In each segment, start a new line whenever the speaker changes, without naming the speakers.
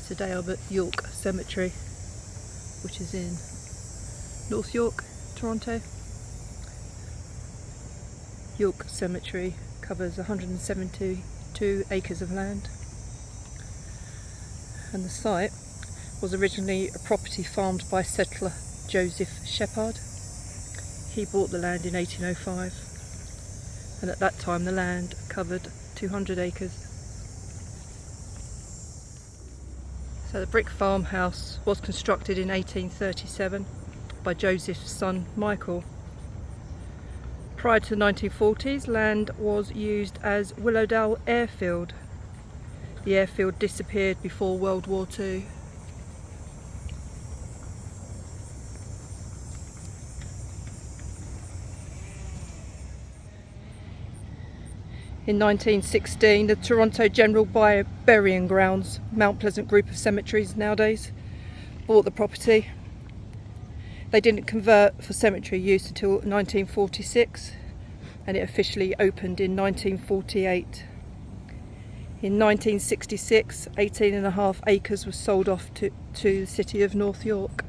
today I'm at York Cemetery, which is in North York, Toronto. York Cemetery covers 172 acres of land, and the site was originally a property farmed by settler Joseph Shepard. He bought the land in 1805, and at that time the land covered 200 acres. So the brick farmhouse was constructed in 1837 by Joseph's son Michael. Prior to the 1940s, land was used as Willowdale Airfield. The airfield disappeared before World War II. In 1916, the Toronto General Burying Grounds, Mount Pleasant group of cemeteries nowadays, bought the property. They didn't convert for cemetery use until 1946, and it officially opened in 1948. In 1966, 18.5 acres was sold off to the city of North York.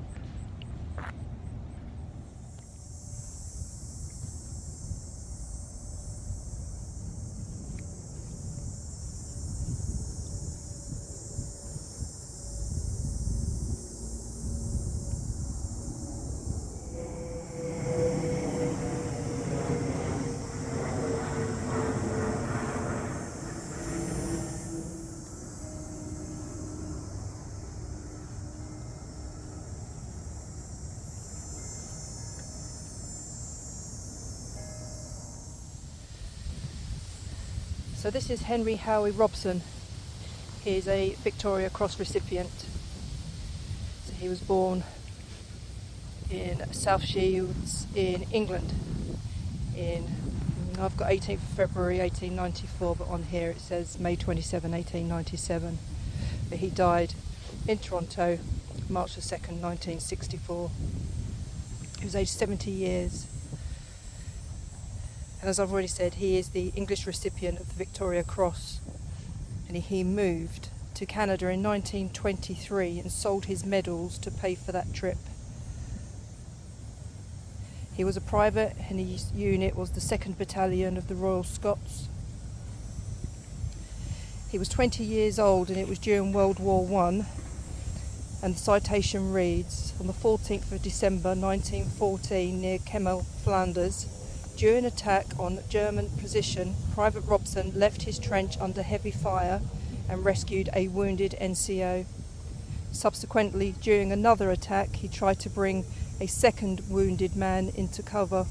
So this is Howey Robson. He is a Victoria Cross recipient. So he was born in South Shields in England I've got 18th of February 1894, but on here it says May 27, 1897. But he died in Toronto March the 2nd, 1964. He was aged 70 years. And as I've already said, he is the English recipient of the Victoria Cross, and he moved to Canada in 1923 and sold his medals to pay for that trip. He was a private, and his unit was the 2nd Battalion of the Royal Scots. He was 20 years old, and it was during World War I, and the citation reads, on the 14th of December 1914 near Kemmel, Flanders, during attack on German position, Private Robson left his trench under heavy fire and rescued a wounded NCO. Subsequently, during another attack, he tried to bring a second wounded man into cover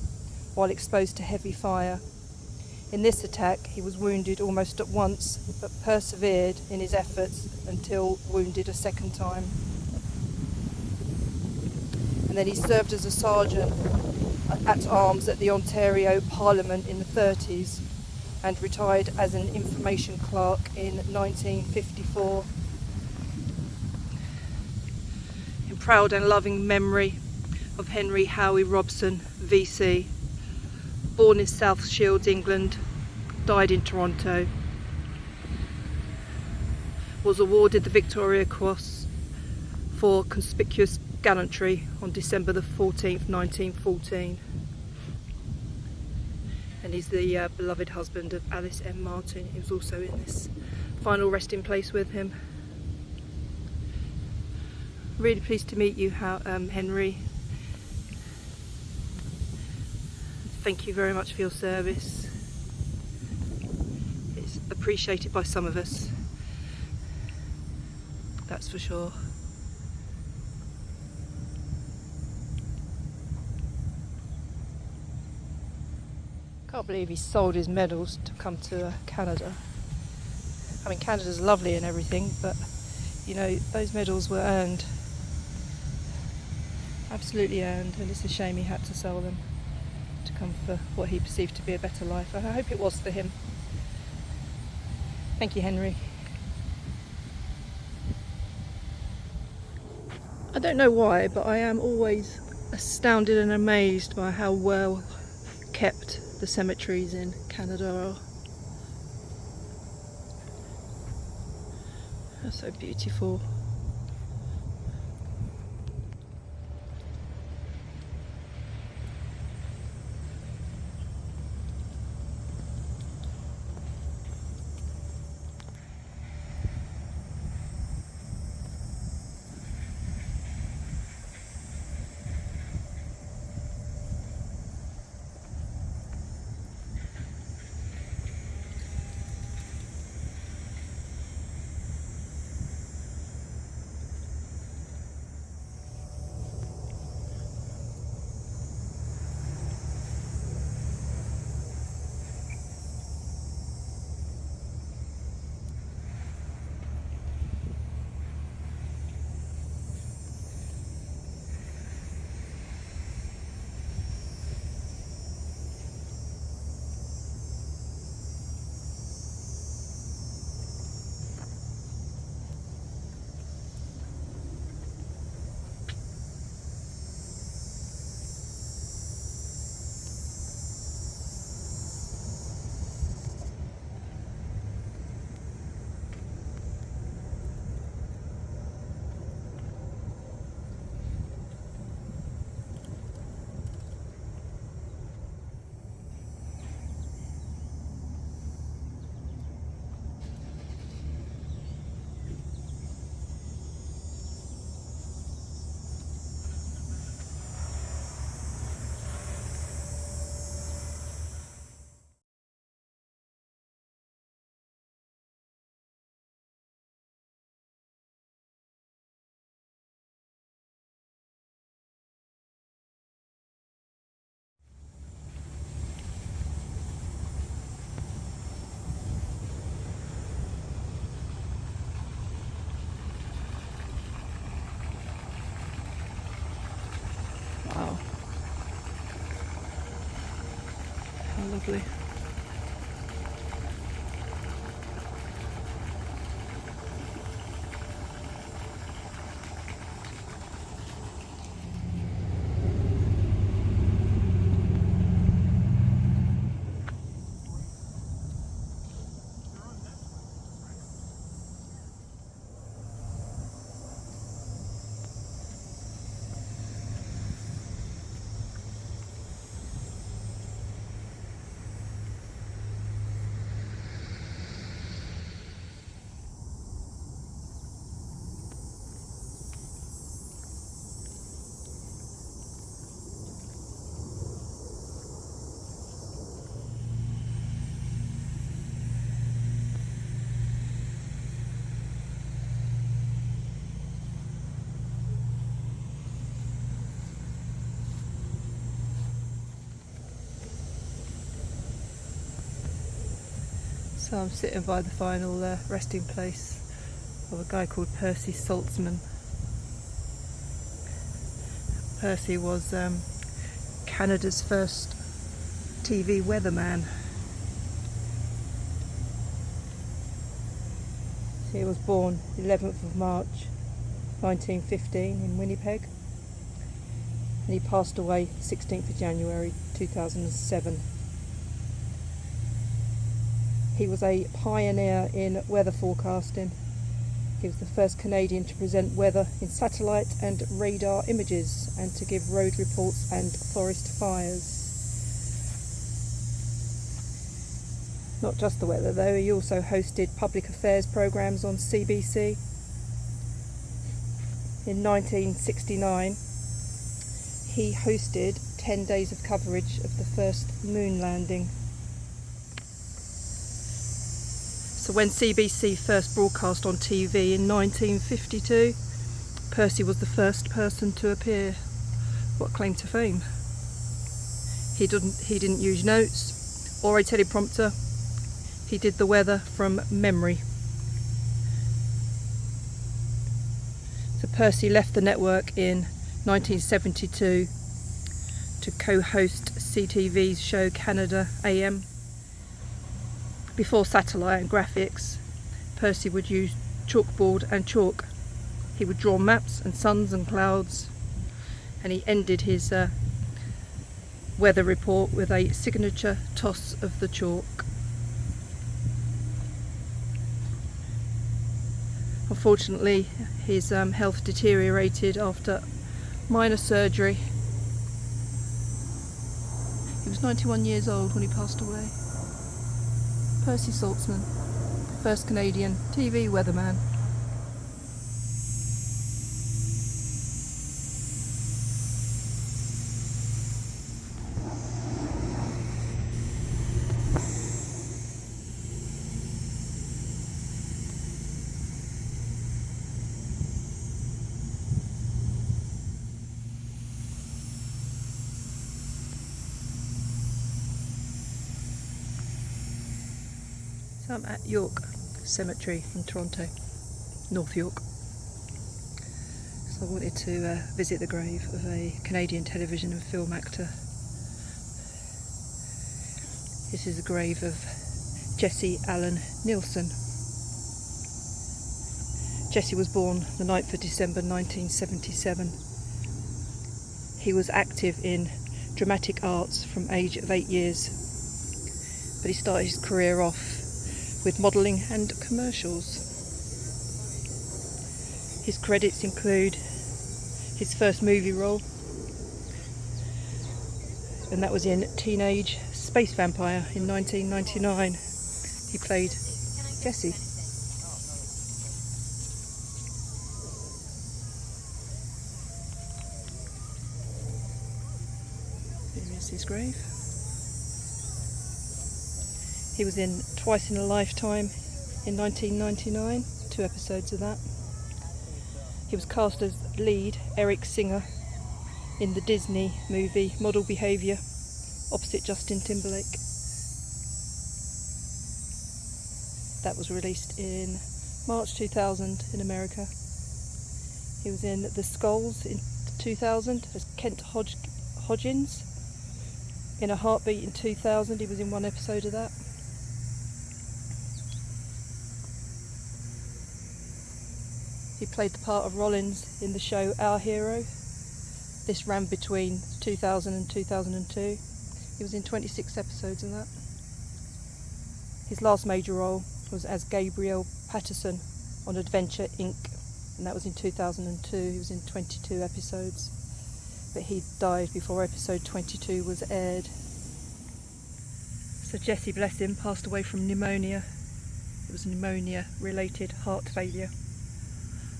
while exposed to heavy fire. In this attack, he was wounded almost at once, but persevered in his efforts until wounded a second time. And then he served as a sergeant at arms at the Ontario Parliament in the 30s and retired as an information clerk in 1954. In proud and loving memory of Howey Robson VC, born in South Shields, England, died in Toronto, was awarded the Victoria Cross for conspicuous gallantry on December the 14th, 1914. And he's the beloved husband of Alice M. Martin, who's also in this final resting place with him. Really pleased to meet you, Henry. Thank you very much for your service. It's appreciated by some of us, that's for sure. Can't believe he sold his medals to come to Canada. I mean, Canada's lovely and everything, but you know, those medals were earned, absolutely earned, and it's a shame he had to sell them to come for what he perceived to be a better life. I hope it was for him. Thank you, Henry. I don't know why, but I am always astounded and amazed by how well kept the cemeteries in Canada are. They're so beautiful. lovely. So I'm sitting by the final resting place of a guy called Percy Saltzman. Percy was Canada's first TV weatherman. He was born 11th of March 1915 in Winnipeg, and he passed away 16th of January 2007. He was a pioneer in weather forecasting. He was the first Canadian to present weather in satellite and radar images and to give road reports and forest fires. Not just the weather though, he also hosted public affairs programmes on CBC. In 1969, he hosted 10 days of coverage of the first moon landing. So when CBC first broadcast on TV in 1952, Percy was the first person to appear. What claim to fame? He didn't use notes or a teleprompter. He did the weather from memory. So Percy left the network in 1972 to co-host CTV's show Canada AM. Before satellite and graphics, Percy would use chalkboard and chalk. He would draw maps and suns and clouds, and he ended his weather report with a signature toss of the chalk. Unfortunately, his health deteriorated after minor surgery. He was 91 years old when he passed away. Percy Saltzman, first Canadian TV weatherman. So I'm at York Cemetery in Toronto, North York. So I wanted to visit the grave of a Canadian television and film actor. This is the grave of Jesse Allen Nielsen. Jesse was born the 9th of December 1977. He was active in dramatic arts from age of 8 years, but he started his career off with modelling and commercials. His credits include his first movie role, and that was in Teenage Space Vampire in 1999. He played Jesse. Here is his grave. He was in Twice in a Lifetime in 1999, 2 episodes of that. He was cast as lead Eric Singer in the Disney movie Model Behaviour, opposite Justin Timberlake. That was released in March 2000 in America. He was in The Skulls in 2000 as Kent Hodgins. In a Heartbeat in 2000, he was in one episode of that. He played the part of Rollins in the show Our Hero. This ran between 2000 and 2002. He was in 26 episodes of that. His last major role was as Gabriel Patterson on Adventure Inc. and that was in 2002. He was in 22 episodes. But he died before episode 22 was aired. So Jesse, bless him, passed away from pneumonia. It was pneumonia-related heart failure.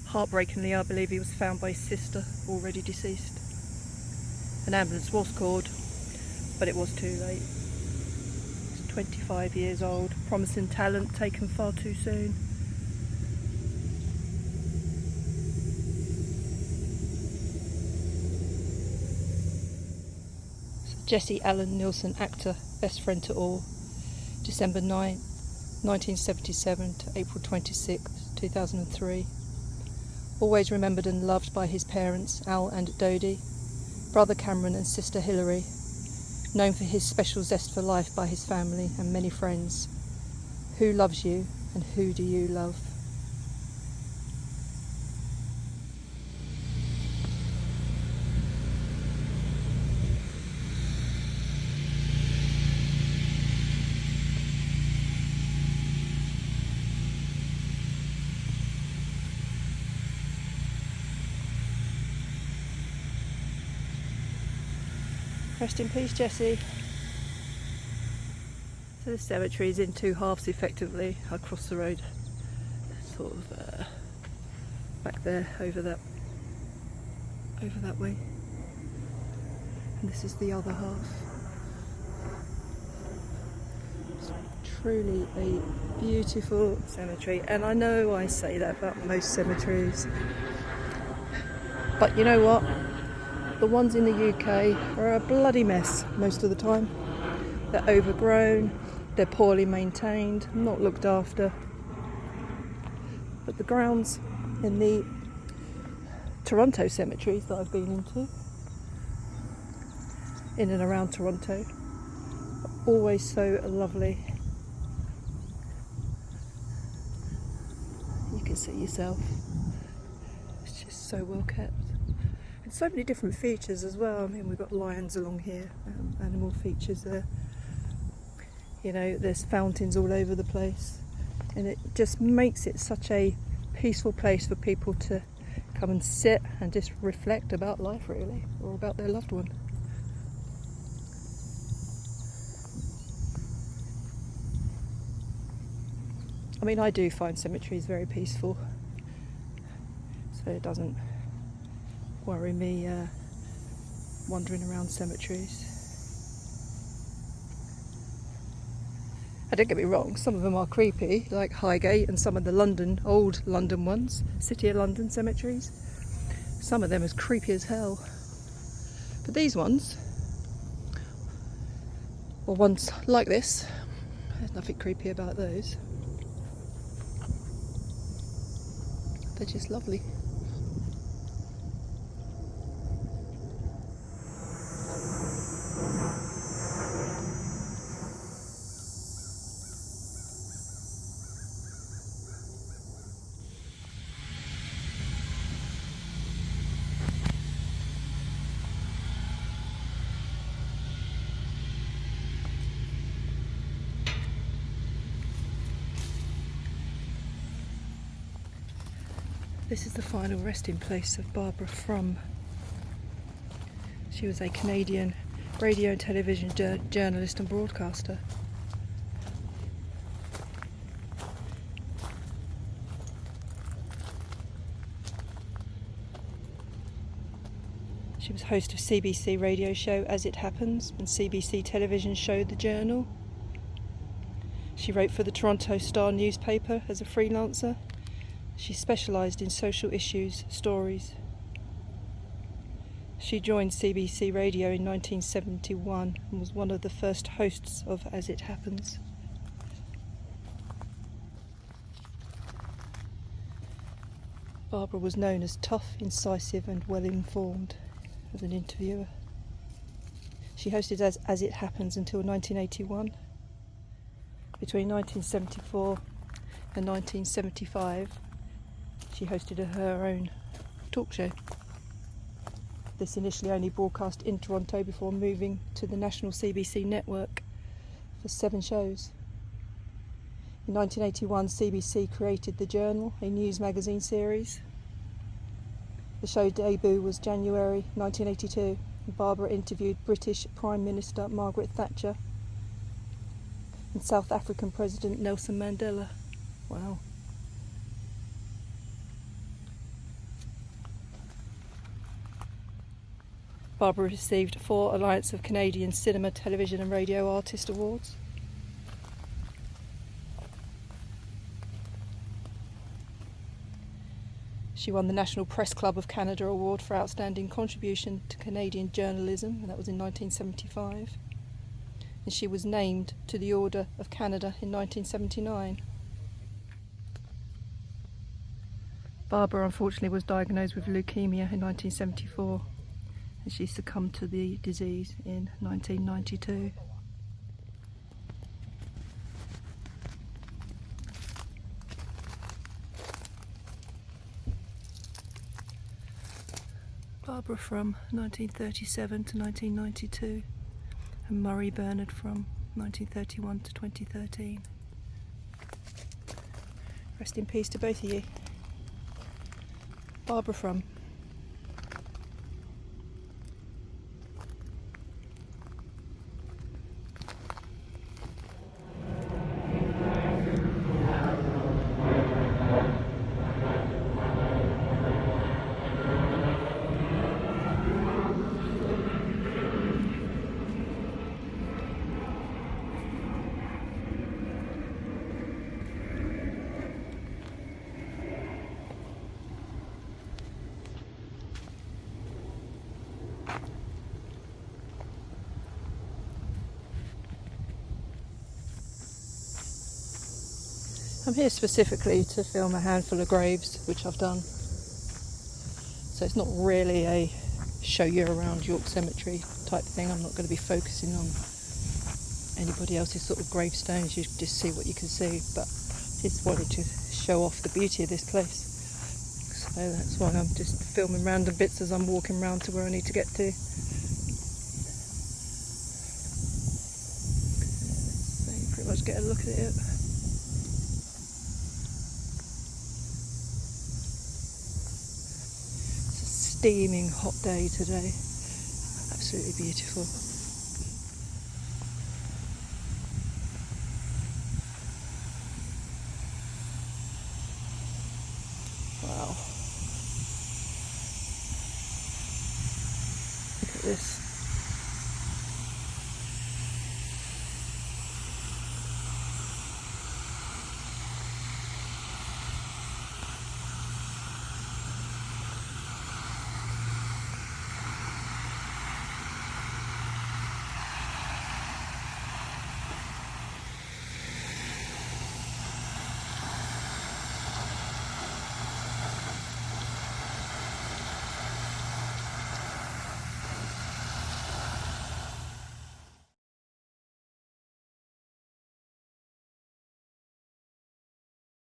Heartbreakingly, I believe he was found by his sister, already deceased. An ambulance was called, but it was too late. He's 25 years old, promising talent taken far too soon. Jesse Allen Nielsen, actor, best friend to all, December 9, 1977 to April 26, 2003. Always remembered and loved by his parents, Al and Dodie, brother Cameron and sister Hilary. Known for his special zest for life by his family and many friends. Who loves you and who do you love? Rest in peace, Jesse. So the cemetery is in two halves effectively. I cross the road sort of back there over that way, and this is the other half. It's truly a beautiful cemetery, and I know I say that about most cemeteries, but you know what? The ones in the UK are a bloody mess most of the time. They're overgrown, they're poorly maintained, not looked after. But the grounds in the Toronto cemeteries that I've been into, in and around Toronto, are always so lovely. You can see yourself. It's just so well kept. So many different features as well. I mean, we've got lions along here, animal features there. You know, there's fountains all over the place, and it just makes it such a peaceful place for people to come and sit and just reflect about life, really, or about their loved one. I mean, I do find cemeteries very peaceful, so it doesn't worry me wandering around cemeteries. Don't get me wrong, some of them are creepy, like Highgate and some of the old London ones, City of London cemeteries. Some of them as creepy as hell. But these ones, or ones like this, there's nothing creepy about those. They're just lovely. This is the final resting place of Barbara Frum. She was a Canadian radio and television journalist and broadcaster. She was host of CBC radio show As It Happens and CBC television show The Journal. She wrote for the Toronto Star newspaper as a freelancer. She specialised in social issues, stories. She joined CBC Radio in 1971 and was one of the first hosts of As It Happens. Barbara was known as tough, incisive and well-informed as an interviewer. She hosted As It Happens until 1981. Between 1974 and 1975, she hosted her own talk show. This initially only broadcast in Toronto before moving to the national CBC network for 7 shows. In 1981, CBC created The Journal, a news magazine series. The show debut was January 1982. Barbara interviewed British Prime Minister Margaret Thatcher and South African President Nelson Mandela. Wow. Barbara received 4 Alliance of Canadian Cinema, Television and Radio Artist Awards. She won the National Press Club of Canada Award for Outstanding Contribution to Canadian Journalism, and that was in 1975. And she was named to the Order of Canada in 1979. Barbara unfortunately was diagnosed with leukemia in 1974, and she succumbed to the disease in 1992. Barbara from 1937 to 1992, and Murray Bernard from 1931 to 2013. Rest in peace to both of you. Barbara from. I'm here specifically to film a handful of graves, which I've done. So it's not really a show you around York Cemetery type thing. I'm not going to be focusing on anybody else's sort of gravestones. You just see what you can see, but I just wanted to show off the beauty of this place. So that's why I'm just filming random bits as I'm walking around to where I need to get to. So you pretty much get a look at it. Steaming hot day today, absolutely beautiful.